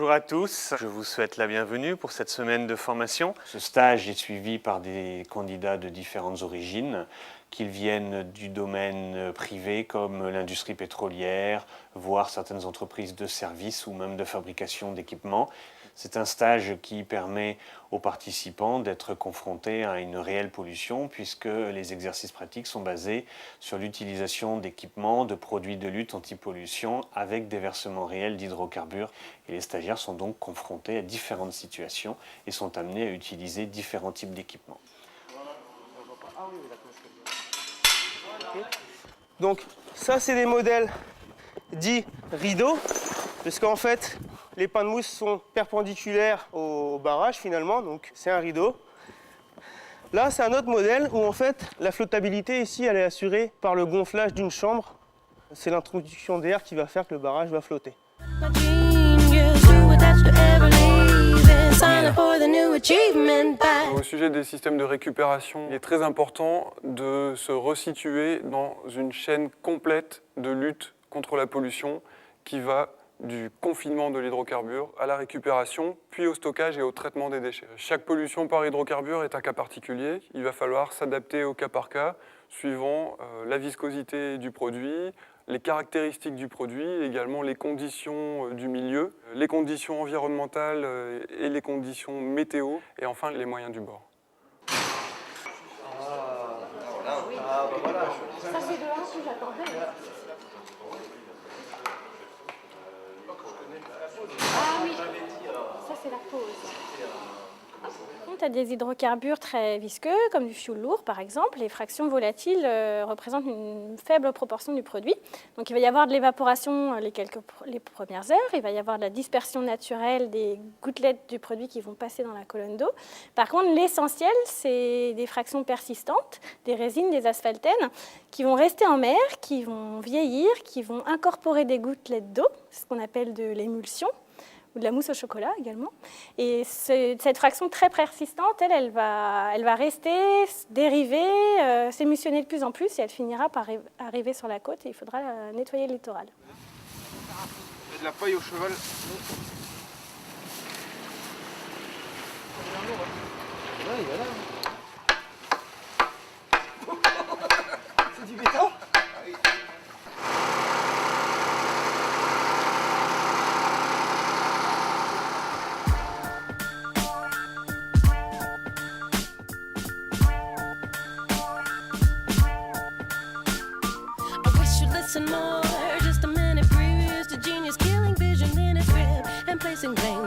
Bonjour à tous, je vous souhaite la bienvenue pour cette semaine de formation. Ce stage est suivi par des candidats de différentes origines, qu'ils viennent du domaine privé comme l'industrie pétrolière, voire certaines entreprises de services ou même de fabrication d'équipements. C'est un stage qui permet aux participants d'être confrontés à une réelle pollution puisque les exercices pratiques sont basés sur l'utilisation d'équipements, de produits de lutte anti-pollution avec des versements réels d'hydrocarbures. Et les stagiaires sont donc confrontés à différentes situations et sont amenés à utiliser différents types d'équipements. Donc ça c'est des modèles dits rideaux, parce qu'en fait les pains de mousse sont perpendiculaires au barrage finalement, donc c'est un rideau. Là c'est un autre modèle où en fait la flottabilité ici elle est assurée par le gonflage d'une chambre. C'est l'introduction d'air qui va faire que le barrage va flotter. Au sujet des systèmes de récupération, il est très important de se resituer dans une chaîne complète de lutte contre la pollution qui va du confinement de l'hydrocarbure à la récupération, puis au stockage et au traitement des déchets. Chaque pollution par hydrocarbure est un cas particulier. Il va falloir s'adapter au cas par cas, suivant la viscosité du produit, les caractéristiques du produit, également les conditions du milieu, les conditions environnementales et les conditions météo, et enfin les moyens du bord. Ça c'est de là que j'attendais. Ah oui, ça c'est la pause. Tu as des hydrocarbures très visqueux, comme du fioul lourd par exemple. Les fractions volatiles représentent une faible proportion du produit. Donc il va y avoir de l'évaporation les premières heures, il va y avoir de la dispersion naturelle des gouttelettes du produit qui vont passer dans la colonne d'eau. Par contre, l'essentiel, c'est des fractions persistantes, des résines, des asphaltènes, qui vont rester en mer, qui vont vieillir, qui vont incorporer des gouttelettes d'eau, c'est ce qu'on appelle de l'émulsion, ou de la mousse au chocolat également. Et cette fraction très persistante, elle va rester, dériver, s'émulsionner de plus en plus et elle finira par arriver sur la côte et il faudra nettoyer le littoral. Il y a de la paille au cheval. C'est du béton ? Listen more, just a minute previous to genius killing vision in its rib and placing blame